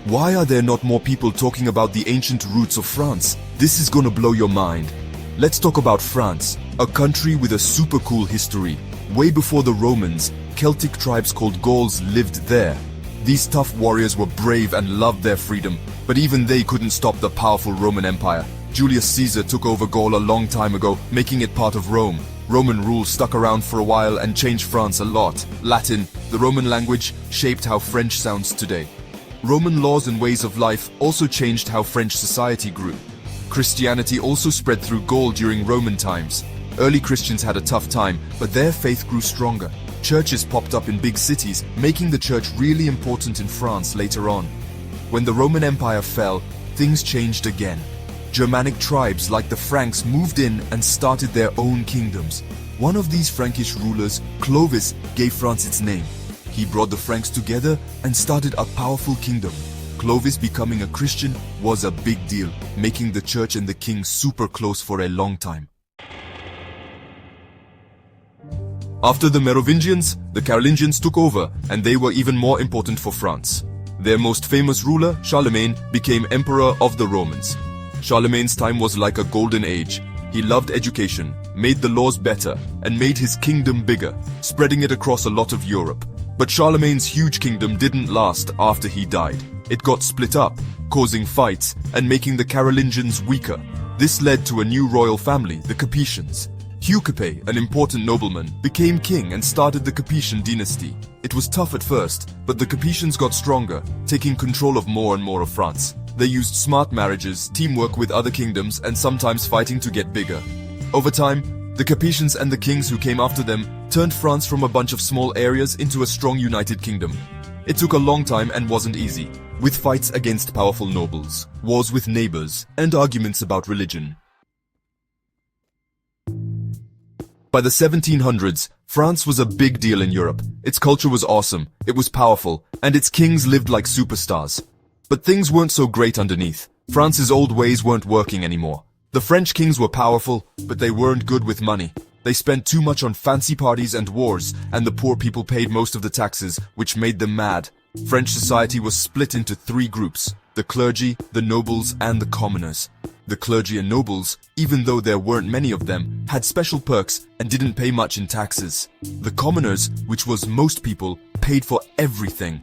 Why are there not more people talking about the ancient roots of France? This is gonna blow your mind. Let's talk about France, a country with a super cool history. Way before the Romans, Celtic tribes called Gauls lived there. These tough warriors were brave and loved their freedom, but even they couldn't stop the powerful Roman Empire. Julius Caesar took over Gaul a long time ago, making it part of Rome. Roman rule stuck around for a while and changed France a lot. Latin, the Roman language, shaped how French sounds today. Roman laws and ways of life also changed how French society grew. Christianity also spread through Gaul during Roman times. Early Christians had a tough time, but their faith grew stronger. Churches popped up in big cities, making the church really important in France later on. When the Roman Empire fell, things changed again. Germanic tribes like the Franks moved in and started their own kingdoms. One of these Frankish rulers, Clovis, gave France its name. He brought the Franks together and started a powerful kingdom. Clovis becoming a Christian was a big deal, making the church and the king super close for a long time. After the Merovingians, the Carolingians took over, and they were even more important for France. Their most famous ruler, Charlemagne, became emperor of the Romans. Charlemagne's time was like a golden age. He loved education, made the laws better, and made his kingdom bigger, spreading it across a lot of Europe. But Charlemagne's huge kingdom didn't last after he died. It got split up, causing fights and making the Carolingians weaker. This led to a new royal family, the Capetians. Hugh Capet, an important nobleman, became king and started the Capetian dynasty. It was tough at first, but the Capetians got stronger, taking control of more and more of France. They used smart marriages, teamwork with other kingdoms, and sometimes fighting to get bigger. Over time, the Capetians and the kings who came after them turned France from a bunch of small areas into a strong united kingdom. It took a long time and wasn't easy, with fights against powerful nobles, wars with neighbors, and arguments about religion. By the 1700s, France was a big deal in Europe. Its culture was awesome, it was powerful, and its kings lived like superstars. But things weren't so great underneath. France's old ways weren't working anymore. The French kings were powerful, but they weren't good with money. They spent too much on fancy parties and wars, and the poor people paid most of the taxes, which made them mad. French society was split into three groups: the clergy, the nobles, and the commoners. The clergy and nobles, even though there weren't many of them, had special perks and didn't pay much in taxes. The commoners, which was most people, paid for everything.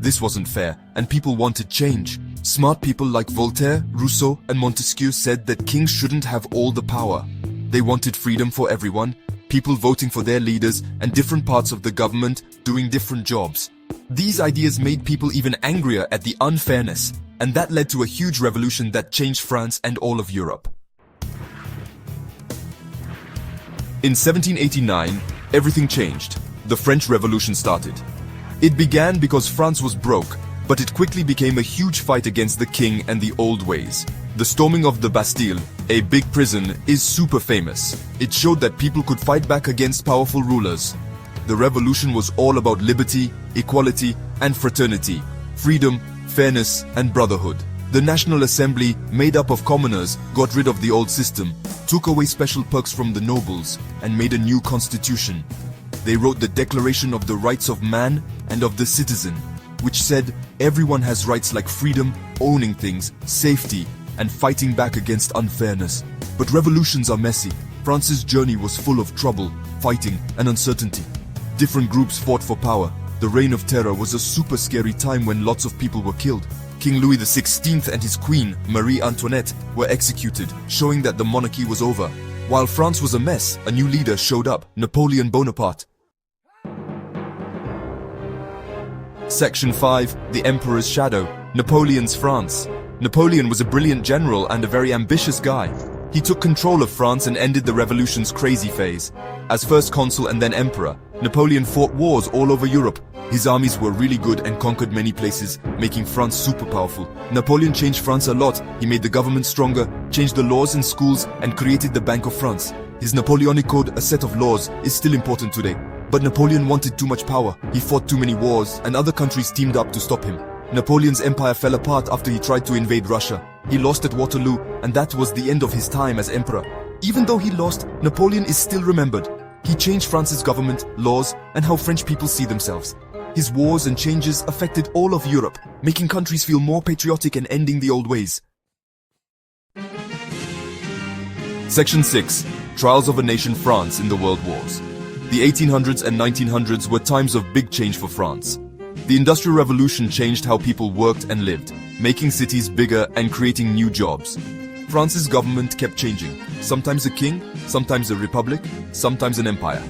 This wasn't fair, and people wanted change. Smart people like Voltaire, Rousseau, and Montesquieu said that kings shouldn't have all the power. They wanted freedom for everyone, people voting for their leaders, and different parts of the government doing different jobs. These ideas made people even angrier at the unfairness, and that led to a huge revolution that changed France and all of Europe. In 1789, everything changed. The French Revolution started. It began because France was broke, but it quickly became a huge fight against the king and the old ways. The storming of the Bastille, a big prison, is super famous. It showed that people could fight back against powerful rulers. The revolution was all about liberty, equality, and fraternity, freedom, fairness, and brotherhood. The National Assembly, made up of commoners, got rid of the old system, took away special perks from the nobles, and made a new constitution. They wrote the Declaration of the Rights of Man and of the Citizen, which said everyone has rights like freedom, owning things, safety, and fighting back against unfairness. But revolutions are messy. France's journey was full of trouble, fighting, and uncertainty. Different groups fought for power. The Reign of Terror was a super scary time when lots of people were killed. King Louis XVI and his queen, Marie Antoinette, were executed, showing that the monarchy was over. While France was a mess, a new leader showed up, Napoleon Bonaparte. Section 5. The Emperor's Shadow. Napoleon's France. Napoleon was a brilliant general and a very ambitious guy. He took control of France and ended the revolution's crazy phase. As first consul and then emperor, Napoleon fought wars all over Europe. His armies were really good and conquered many places, making France super powerful. Napoleon changed France a lot. He made the government stronger, changed the laws in schools, and created the Bank of France. His Napoleonic Code, a set of laws, is still important today. But Napoleon wanted too much power. He fought too many wars, and other countries teamed up to stop him. Napoleon's empire fell apart after he tried to invade Russia. He lost at Waterloo, and that was the end of his time as emperor. Even though he lost, Napoleon is still remembered. He changed France's government, laws, and how French people see themselves. His wars and changes affected all of Europe, making countries feel more patriotic and ending the old ways. Section 6. Trials of a Nation France in the World Wars. The 1800s and 1900s were times of big change for France. The Industrial Revolution changed how people worked and lived, making cities bigger and creating new jobs. France's government kept changing, sometimes a king, sometimes a republic, sometimes an empire.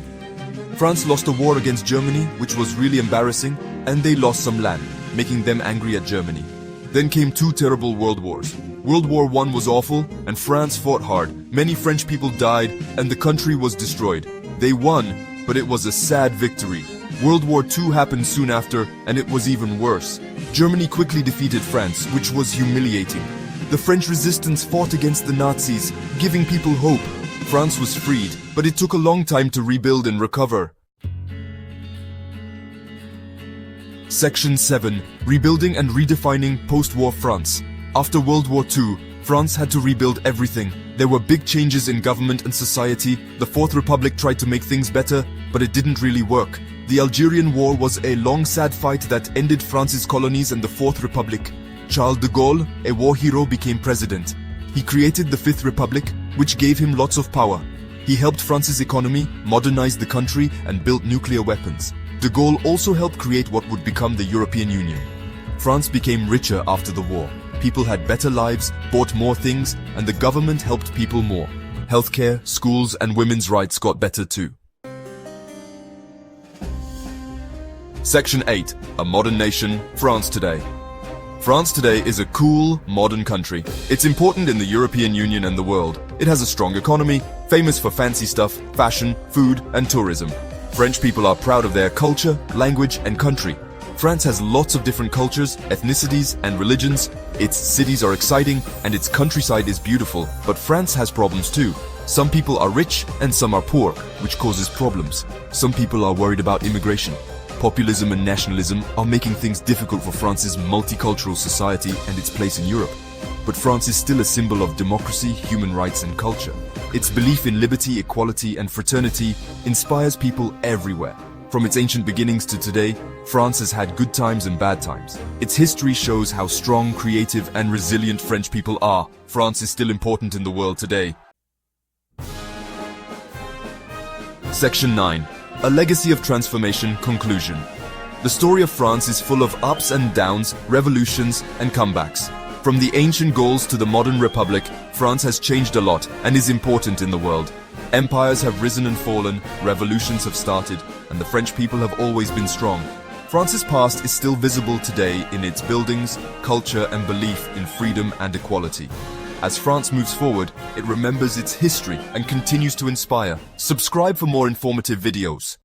France lost a war against Germany, which was really embarrassing, and they lost some land, making them angry at Germany. Then came two terrible world wars. World War I was awful, and France fought hard. Many French people died, and the country was destroyed. They won, but it was a sad victory. World War II happened soon after, and it was even worse. Germany quickly defeated France, which was humiliating. The French resistance fought against the Nazis, giving people hope. France was freed, but it took a long time to rebuild and recover. Section 7. Rebuilding and redefining post-war France. After World War II, France had to rebuild everything. There were big changes in government and society. The Fourth Republic tried to make things better, but it didn't really work. The Algerian War was a long, sad fight that ended France's colonies and the Fourth Republic. Charles de Gaulle, a war hero, became president. He created the Fifth Republic, which gave him lots of power. He helped France's economy, modernized the country, and built nuclear weapons. De Gaulle also helped create what would become the European Union. France became richer after the war. People had better lives, bought more things, and the government helped people more. Healthcare, schools, and women's rights got better too. Section 8. A modern nation, France today. France today is a cool, modern country. It's important in the European Union and the world. It has a strong economy, famous for fancy stuff, fashion, food, and tourism. French people are proud of their culture, language, and country. France has lots of different cultures, ethnicities, and religions. Its cities are exciting, and its countryside is beautiful. But France has problems too. Some people are rich, and some are poor, which causes problems. Some people are worried about immigration. Populism and nationalism are making things difficult for France's multicultural society and its place in Europe. But France is still a symbol of democracy, human rights, and culture. Its belief in liberty, equality, and fraternity inspires people everywhere. From its ancient beginnings to today, France has had good times and bad times. Its history shows how strong, creative, and resilient French people are. France is still important in the world today. Section 9. A legacy of transformation, conclusion. The story of France is full of ups and downs, revolutions, and comebacks. From the ancient Gauls to the modern republic, France has changed a lot and is important in the world. Empires have risen and fallen, revolutions have started, and the French people have always been strong. France's past is still visible today in its buildings, culture, and belief in freedom and equality. As France moves forward, it remembers its history and continues to inspire. Subscribe for more informative videos.